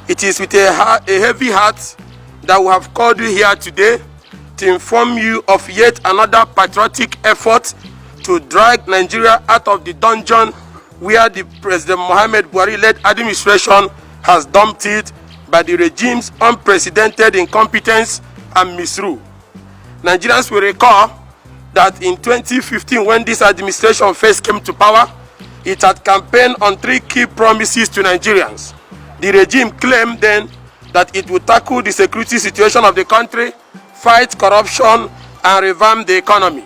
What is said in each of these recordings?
It is with a heavy heart that we have called you here today to inform you of yet another patriotic effort to drag Nigeria out of the dungeon where the President Muhammad Buhari-led administration has dumped it by the regime's unprecedented incompetence and misrule. Nigerians will recall that in 2015, when this administration first came to power, it had campaigned on 3 key promises to Nigerians. The regime claimed then that it would tackle the security situation of the country, fight corruption, and revamp the economy.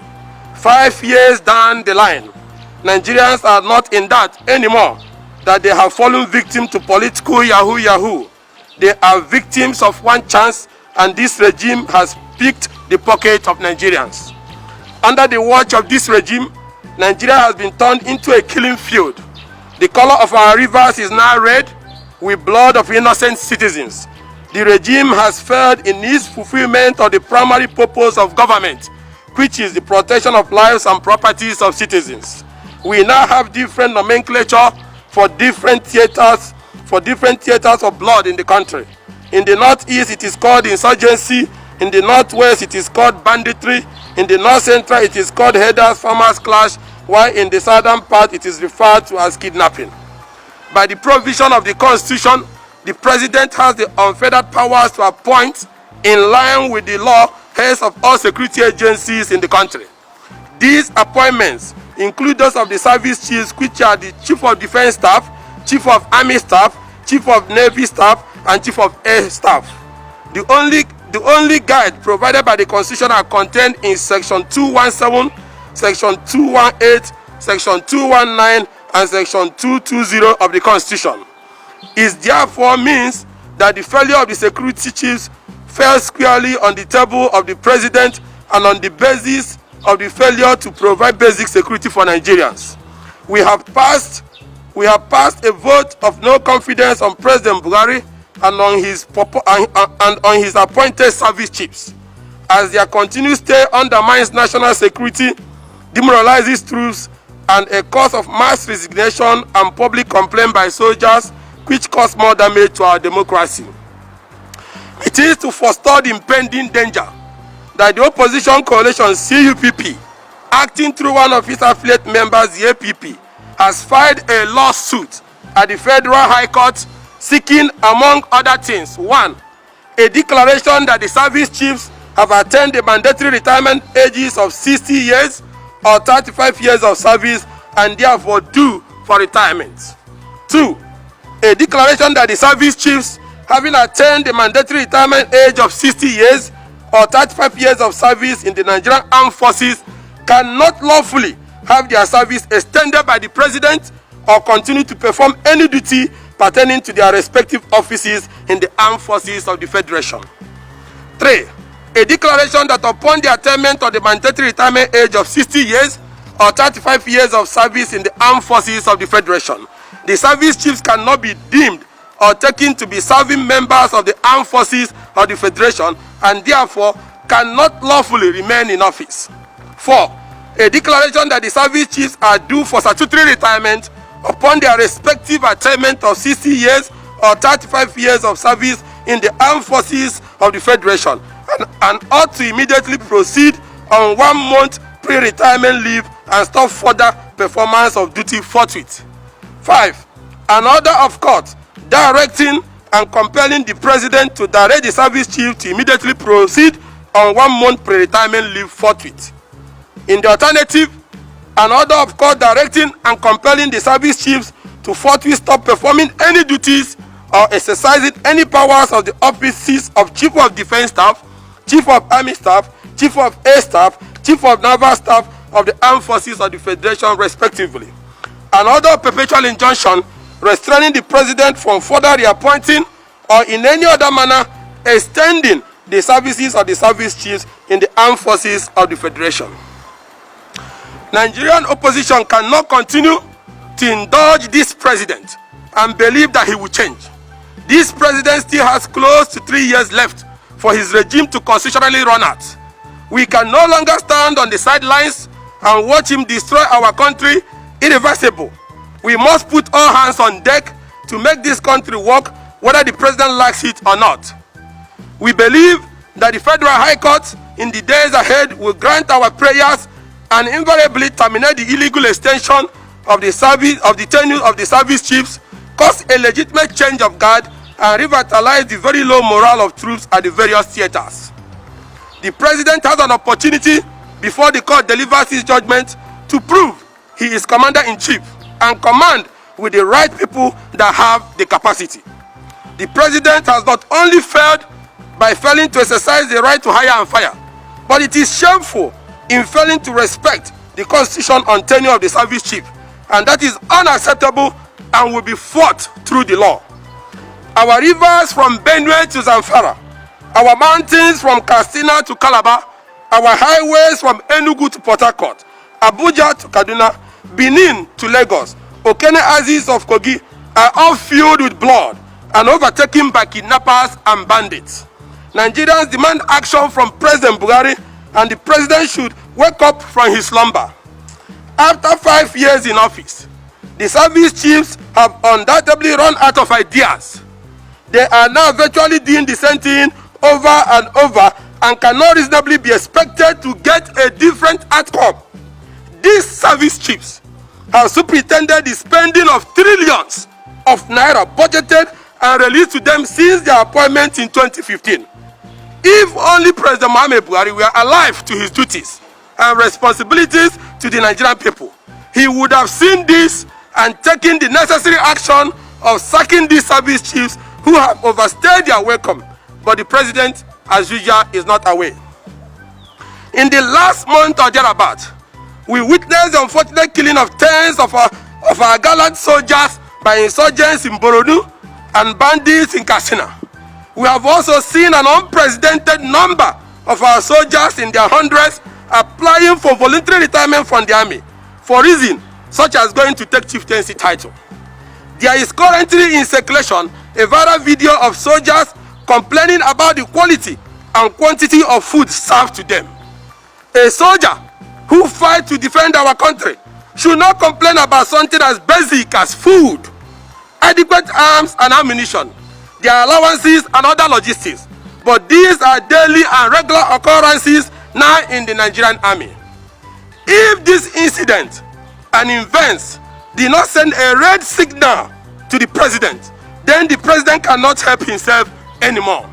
5 years down the line, Nigerians are not in that anymore, that they have fallen victim to political yahoo. They are victims of one chance, and this regime has picked the pocket of Nigerians. Under the watch of this regime, Nigeria has been turned into a killing field. The color of our rivers is now red with blood of innocent citizens. The regime has failed in its fulfillment of the primary purpose of government, which is the protection of lives and properties of citizens. We now have different nomenclature for different theaters of blood in the country. In the northeast, it is called insurgency. In the northwest, it is called banditry. In the north central, it is called herders farmers clash, while in the southern part, it is referred to as kidnapping. By the provision of the Constitution, the President has the unfettered powers to appoint, in line with the law, heads of all security agencies in the country. These appointments include those of the service chiefs, which are the Chief of Defense Staff, Chief of Army Staff, Chief of Navy Staff, and Chief of Air Staff. The only guide provided by the Constitution are contained in Section 217, Section 218, Section 219, and Section 220 of the Constitution. It therefore means that the failure of the security chiefs fell squarely on the table of the President and on the basis of the failure to provide basic security for Nigerians. We have passed a vote of no confidence on President Buhari and on his appointed service chiefs, as their continued stay undermines national security, demoralizes troops, and a cause of mass resignation and public complaint by soldiers, which cause more damage to our democracy. It is to forestall the impending danger that the opposition coalition CUPP, acting through one of its affiliate members, the APP, has filed a lawsuit at the Federal High Court seeking, among other things, 1. A declaration that the service chiefs have attained the mandatory retirement ages of 60 years or 35 years of service and therefore due for retirement. 2. A declaration that the service chiefs, having attained the mandatory retirement age of 60 years or 35 years of service in the Nigerian Armed Forces, cannot lawfully have their service extended by the President or continue to perform any duty pertaining to their respective offices in the Armed Forces of the Federation. 3. A declaration that upon the attainment of the mandatory retirement age of 60 years or 35 years of service in the Armed Forces of the Federation, the service chiefs cannot be deemed or taken to be serving members of the Armed Forces of the Federation and therefore cannot lawfully remain in office. 4. A declaration that the service chiefs are due for statutory retirement upon their respective attainment of 60 years or 35 years of service in the Armed Forces of the Federation and ought to immediately proceed on 1 month pre-retirement leave and stop further performance of duty forthwith. 5. An order of court directing and compelling the President to direct the service chief to immediately proceed on 1 month pre-retirement leave forthwith. In the alternative, an order of court directing and compelling the service chiefs to forthwith stop performing any duties or exercising any powers of the offices of Chief of Defense Staff, Chief of Army Staff, Chief of Air Staff, Chief of Naval Staff of the Armed Forces of the Federation, respectively. An order of perpetual injunction restraining the President from further reappointing or in any other manner extending the services of the service chiefs in the Armed Forces of the Federation. Nigerian opposition cannot continue to indulge this president and believe that he will change. This president still has close to 3 years left for his regime to constitutionally run out. We can no longer stand on the sidelines and watch him destroy our country irreversible. We must put all hands on deck to make this country work whether the president likes it or not. We believe that the Federal High Court in the days ahead will grant our prayers and invariably terminate the illegal extension of the tenure of the service chiefs, cause a legitimate change of guard, and revitalize the very low morale of troops at the various theaters. The president has an opportunity before the court delivers his judgment to prove he is commander-in-chief and command with the right people that have the capacity. The president has not only failed by failing to exercise the right to hire and fire, but it is shameful in failing to respect the constitution on tenure of the service chief, and that is unacceptable and will be fought through the law. Our rivers from Benue to Zamfara, our mountains from Katsina to Calabar, our highways from Enugu to Port Harcourt, Abuja to Kaduna, Benin to Lagos, Okene Aziz of Kogi are all filled with blood and overtaken by kidnappers and bandits. Nigerians demand action from President Buhari, and the president should wake up from his slumber. After 5 years in office, the service chiefs have undoubtedly run out of ideas. They are now virtually doing the same thing over and over and cannot reasonably be expected to get a different outcome. These service chiefs have superintended the spending of trillions of naira budgeted and released to them since their appointment in 2015. If only President Muhammadu Buhari were alive to his duties and responsibilities to the Nigerian people, he would have seen this and taken the necessary action of sacking these service chiefs who have overstayed their welcome. But the president, as usual, is not aware. In the last month or thereabout, we witnessed the unfortunate killing of tens of our gallant soldiers by insurgents in Boronu and bandits in Katsina. We have also seen an unprecedented number of our soldiers in their hundreds applying for voluntary retirement from the army for reasons such as going to take chieftaincy title. There is currently in circulation a viral video of soldiers complaining about the quality and quantity of food served to them. A soldier who fights to defend our country should not complain about something as basic as food, adequate arms and ammunition, their allowances and other logistics. But these are daily and regular occurrences now in the Nigerian army. If this incident and events did not send a red signal to the president, then the president cannot help himself anymore.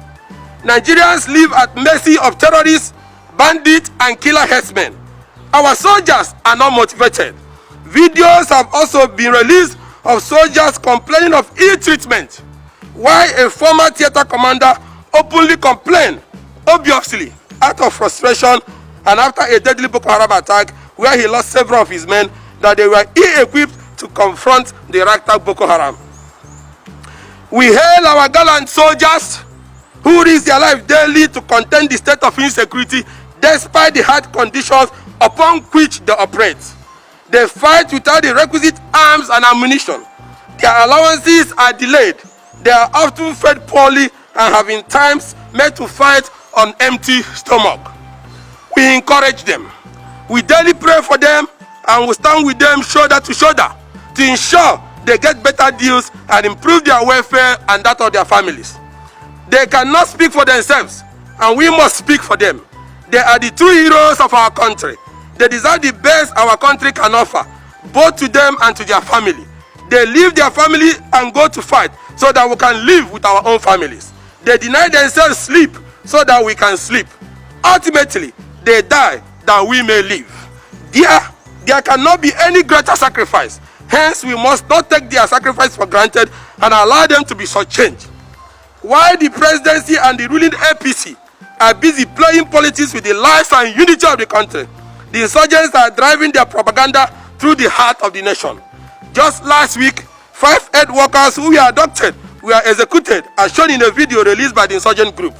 Nigerians live at mercy of terrorists, bandits, and killer herdsmen. Our soldiers are not motivated. Videos have also been released of soldiers complaining of ill treatment, while a former theater commander openly complained, obviously out of frustration and after a deadly Boko Haram attack where he lost several of his men, that they were ill-equipped to confront the ragtag Boko Haram. We hail our gallant soldiers who risk their life daily to contend the state of insecurity despite the hard conditions upon which they operate. They fight without the requisite arms and ammunition. Their allowances are delayed. They are often fed poorly and have in times made to fight on empty stomach. We encourage them. We daily pray for them and we stand with them shoulder to shoulder to ensure they get better deals and improve their welfare and that of their families. They cannot speak for themselves and we must speak for them. They are the true heroes of our country. They deserve the best our country can offer, both to them and to their family. They leave their family and go to fight so that we can live with our own families. They deny themselves sleep so that we can sleep. Ultimately, they die that we may live. There cannot be any greater sacrifice. Hence, we must not take their sacrifice for granted and allow them to be shortchanged. While the presidency and the ruling APC are busy playing politics with the life and unity of the country, the insurgents are driving their propaganda through the heart of the nation. Just last week, 5 head workers who were abducted were executed, as shown in a video released by the insurgent group.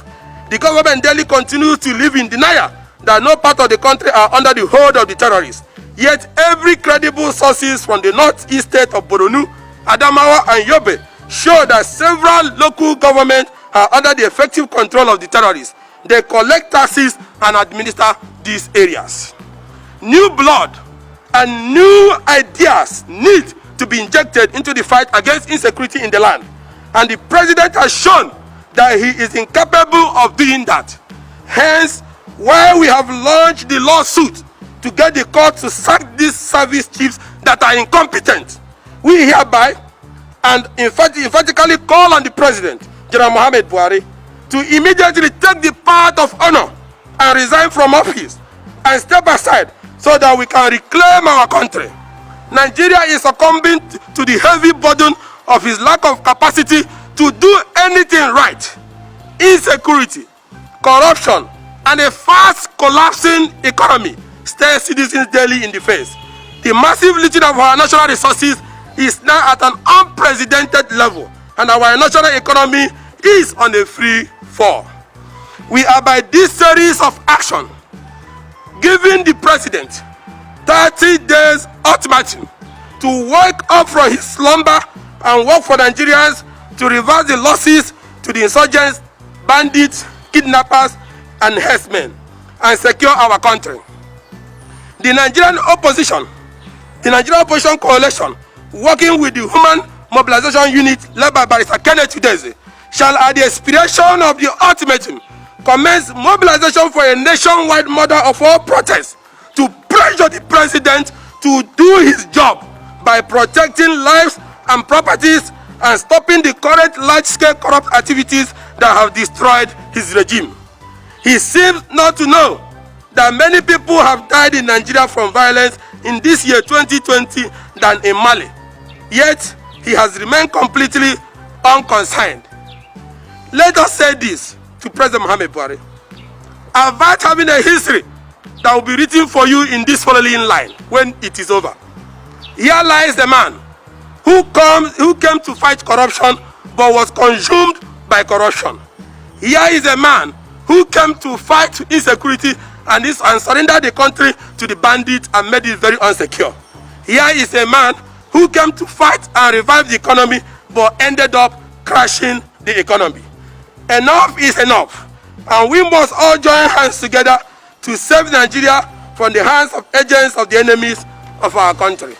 The government daily continues to live in denial that no part of the country are under the hold of the terrorists. Yet every credible sources from the northeast state of Boronu, Adamawa and Yobe show that several local governments are under the effective control of the terrorists. They collect taxes and administer these areas. New blood and new ideas need to be injected into the fight against insecurity in the land. And the president has shown that he is incapable of doing that. Hence, why we have launched the lawsuit to get the court to sack these service chiefs that are incompetent. We hereby and emphatically call on the president, General Muhammad Buhari, to immediately take the path of honor and resign from office and step aside so that we can reclaim our country. Nigeria is succumbing to the heavy burden of his lack of capacity to do anything right. Insecurity, corruption, and a fast collapsing economy stare citizens daily in the face. The massive looting of our national resources is now at an unprecedented level, and our national economy is on a free fall. We are, by this series of action, giving the president 30 days ultimatum to wake up from his slumber and work for Nigerians to reverse the losses to the insurgents, bandits, kidnappers, and herdsmen, and secure our country. The Nigerian opposition coalition, working with the Human Mobilization Unit led by Barrister Kenneth Udeze, shall, at the expiration of the ultimatum, commence mobilization for a nationwide model of all protests to pressure the president to do his job by protecting lives and properties and stopping the current large-scale corrupt activities that have destroyed his regime. He seems not to know that many people have died in Nigeria from violence in this year 2020 than in Mali. Yet, he has remained completely unconcerned. Let us say this to President Muhammad Buhari: avoid having a history that will be written for you in this following line when it is over. Here lies the man who came to fight corruption but was consumed by corruption. Here is a man who came to fight insecurity and surrendered the country to the bandits and made it very insecure. Here is a man who came to fight and revive the economy but ended up crashing the economy. Enough is enough, and we must all join hands together to save Nigeria from the hands of agents of the enemies of our country.